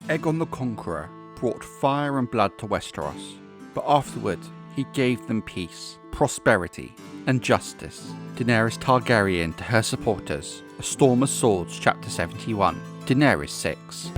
Aegon the Conqueror brought fire and blood to Westeros, but afterward he gave them peace, prosperity, and justice. Daenerys Targaryen to her supporters, A Storm of Swords, Chapter 71, Daenerys 6.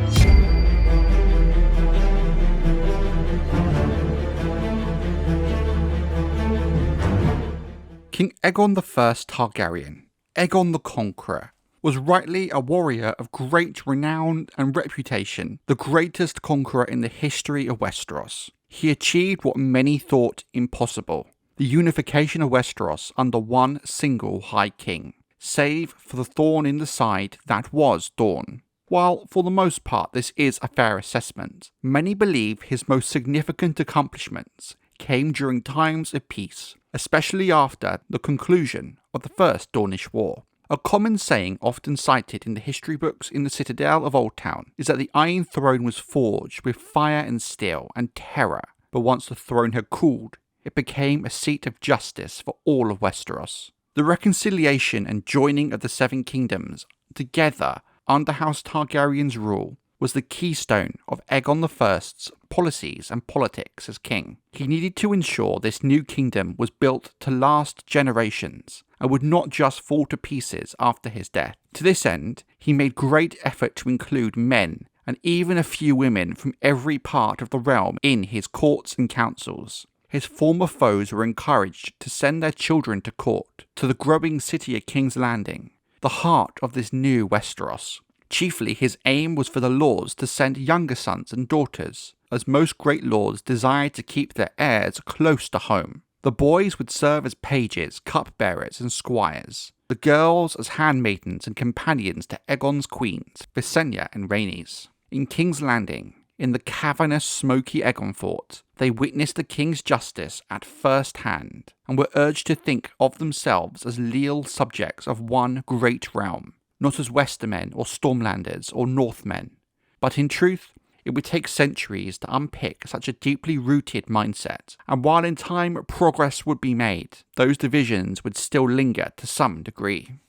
King Aegon I Targaryen, Aegon the Conqueror, was rightly a warrior of great renown and reputation, the greatest conqueror in the history of Westeros. He achieved what many thought impossible, the unification of Westeros under one single High King, save for the thorn in the side that was Dorne. While for the most part this is a fair assessment, many believe his most significant accomplishments came during times of peace, especially after the conclusion of the First Dornish War. A common saying often cited in the history books in the Citadel of Old Town is that the Iron Throne was forged with fire and steel and terror, but once the throne had cooled, it became a seat of justice for all of Westeros. The reconciliation and joining of the Seven Kingdoms together under House Targaryen's rule was the keystone of Aegon I's policies and politics as king. He needed to ensure this new kingdom was built to last generations and would not just fall to pieces after his death. To this end, he made great effort to include men and even a few women from every part of the realm in his courts and councils. His former foes were encouraged to send their children to court, to the growing city of King's Landing, the heart of this new Westeros. Chiefly, his aim was for the lords to send younger sons and daughters, as most great lords desired to keep their heirs close to home. The boys would serve as pages, cupbearers, and squires, the girls as handmaidens and companions to Aegon's queens, Visenya and Rhaenys. In King's Landing, in the cavernous, smoky Aegon fort, they witnessed the king's justice at first hand, and were urged to think of themselves as leal subjects of one great realm, not as Westermen or Stormlanders or Northmen. But in truth, it would take centuries to unpick such a deeply rooted mindset, and while in time progress would be made, those divisions would still linger to some degree.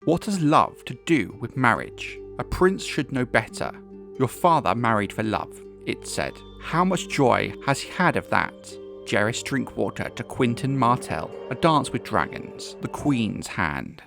What has love to do with marriage? A prince should know better. Your father married for love, it said. How much joy has he had of that? Jaehaerys Drinkwater to Quentyn Martell, A Dance with Dragons, The Queen's Hand.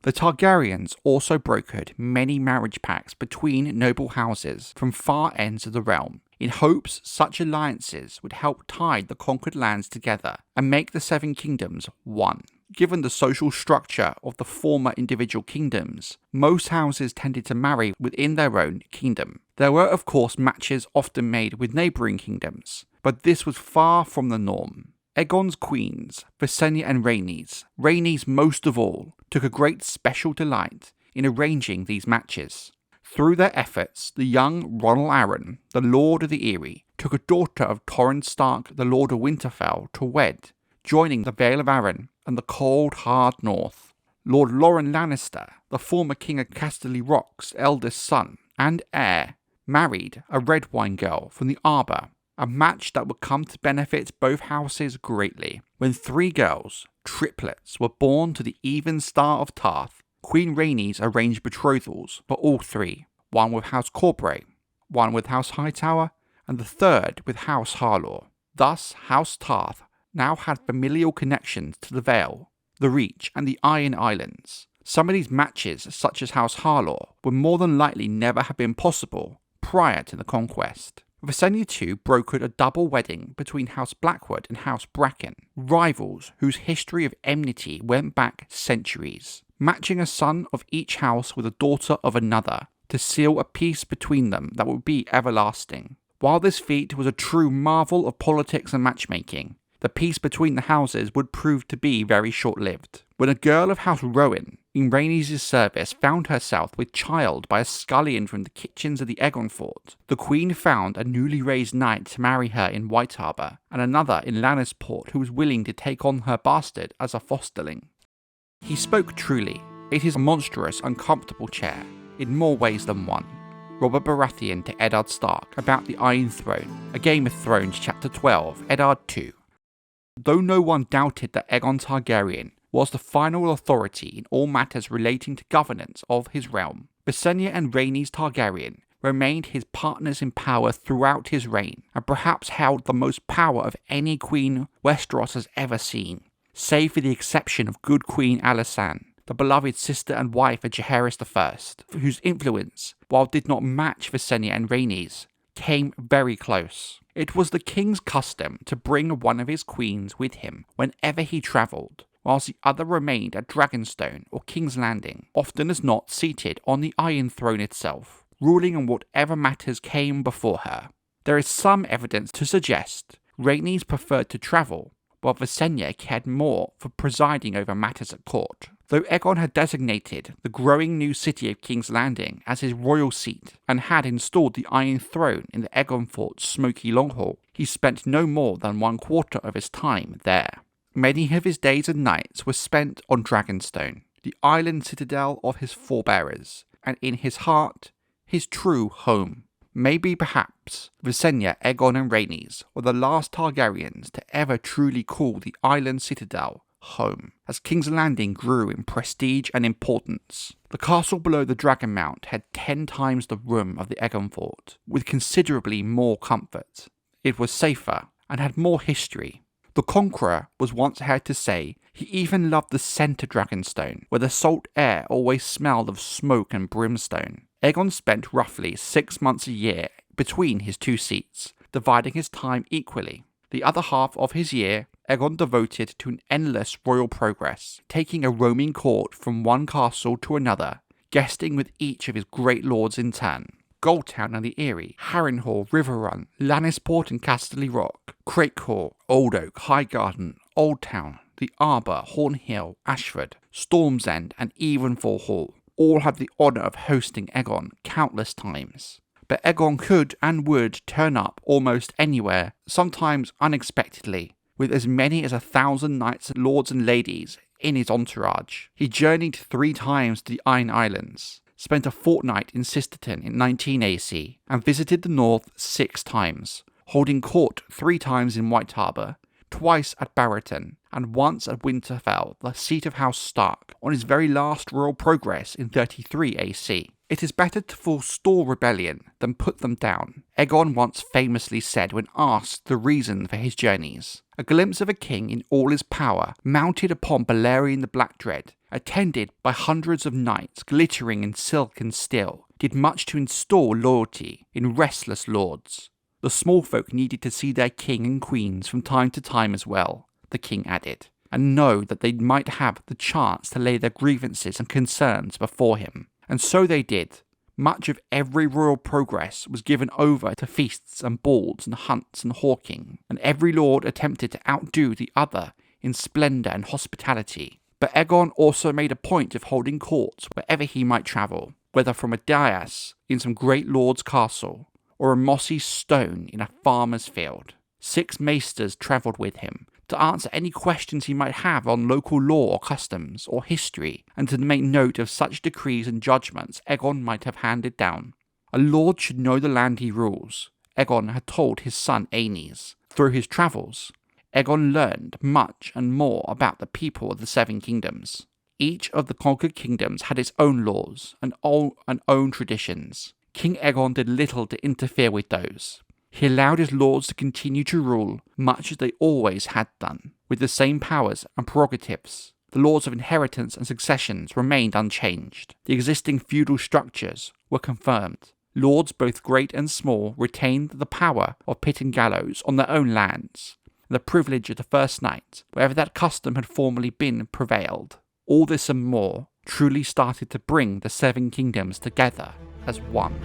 The Targaryens also brokered many marriage pacts between noble houses from far ends of the realm, in hopes such alliances would help tie the conquered lands together and make the Seven Kingdoms one. Given the social structure of the former individual kingdoms, most houses tended to marry within their own kingdom. There were of course matches often made with neighbouring kingdoms, but this was far from the norm. Aegon's queens, Visenya and Rhaenys most of all, took a great special delight in arranging these matches. Through their efforts, the young Rhaenyl Arryn, the Lord of the Eyrie, took a daughter of Torrhen Stark, the Lord of Winterfell, to wed, joining the Vale of Arryn and the cold, hard north. Lord Loren Lannister, the former King of Casterly Rock's eldest son and heir, married a red wine girl from the Arbor, a match that would come to benefit both houses greatly. When three girls, triplets, were born to the even star of Tarth, Queen Rhaenys arranged betrothals for all three, one with House Corbray, one with House Hightower, and the third with House Harlaw. Thus, House Tarth now had familial connections to the Vale, the Reach, and the Iron Islands. Some of these matches, such as House Harlaw, would more than likely never have been possible prior to the conquest. Visenya too brokered a double wedding between House Blackwood and House Bracken, rivals whose history of enmity went back centuries, matching a son of each house with a daughter of another to seal a peace between them that would be everlasting. While this feat was a true marvel of politics and matchmaking, the peace between the houses would prove to be very short-lived. When a girl of House Rowan in Rhaenys' service found herself with child by a scullion from the kitchens of the Aegon fort, the Queen found a newly raised knight to marry her in White Harbour, and another in Lannisport who was willing to take on her bastard as a fosterling. He spoke truly. It is a monstrous, uncomfortable chair, in more ways than one. Robert Baratheon to Eddard Stark about the Iron Throne, A Game of Thrones Chapter 12, Eddard 2. Though no one doubted that Aegon Targaryen was the final authority in all matters relating to governance of his realm, Visenya and Rhaenys Targaryen remained his partners in power throughout his reign, and perhaps held the most power of any queen Westeros has ever seen, save for the exception of good Queen Alysanne, the beloved sister and wife of Jaehaerys I, whose influence, while did not match Visenya and Rhaenys, came very close. It was the king's custom to bring one of his queens with him whenever he travelled, whilst the other remained at Dragonstone or King's Landing, often as not seated on the Iron Throne itself, ruling on whatever matters came before her. There is some evidence to suggest Rhaenys preferred to travel, while Visenya cared more for presiding over matters at court. Though Aegon had designated the growing new city of King's Landing as his royal seat and had installed the Iron Throne in the Aegon Fort's smoky long hall, he spent no more than 1/4 of his time there. Many of his days and nights were spent on Dragonstone, the island citadel of his forebears, and in his heart, his true home. Maybe perhaps Visenya, Aegon and Rhaenys were the last Targaryens to ever truly call the island citadel home, as King's Landing grew in prestige and importance. The castle below the Dragon Mount had 10 times the room of the Aegon Fort, with considerably more comfort. It was safer and had more history. The Conqueror was once heard to say he even loved the scent of Dragonstone, where the salt air always smelled of smoke and brimstone. Aegon spent roughly 6 months a year between his two seats, dividing his time equally. The other half of his year, Aegon devoted to an endless royal progress, taking a roaming court from one castle to another, guesting with each of his great lords in turn. Goldtown and the Eyrie, Harrenhal, Riverrun, Lannisport and Casterly Rock, Craigcourt, Old Oak, Highgarden, Old Town, the Arbour, Hornhill, Ashford, Storm's End and Evenfall Hall all had the honour of hosting Aegon countless times. But Aegon could and would turn up almost anywhere, sometimes unexpectedly, with as many as 1,000 knights, lords and ladies in his entourage. He journeyed 3 times to the Iron Islands, spent a fortnight in Sisterton in 19 AC, and visited the north 6 times, holding court 3 times in White Harbour, twice at Barrowton, and once at Winterfell, the seat of House Stark, on his very last royal progress in 33 AC. It is better to forestall rebellion than put them down, Aegon once famously said when asked the reason for his journeys. A glimpse of a king in all his power, mounted upon Balerion the Black Dread, attended by hundreds of knights glittering in silk and steel, did much to install loyalty in restless lords. The small folk needed to see their king and queens from time to time as well, the king added, and know that they might have the chance to lay their grievances and concerns before him. And so they did. Much of every royal progress was given over to feasts and balls and hunts and hawking, and every lord attempted to outdo the other in splendour and hospitality. But Aegon also made a point of holding courts wherever he might travel, whether from a dais in some great lord's castle, or a mossy stone in a farmer's field. 6 maesters travelled with him, to answer any questions he might have on local law or customs or history, and to make note of such decrees and judgments Aegon might have handed down. A lord should know the land he rules, Aegon had told his son Aenys. Through his travels, Aegon learned much and more about the people of the 7 kingdoms. Each of the conquered kingdoms had its own laws and own traditions. King Aegon did little to interfere with those. He allowed his lords to continue to rule much as they always had done, with the same powers and prerogatives. The laws of inheritance and successions remained unchanged. The existing feudal structures were confirmed. Lords both great and small retained the power of pit and gallows on their own lands, and the privilege of the first night, wherever that custom had formerly been, prevailed. All this and more truly started to bring the 7 kingdoms together as one.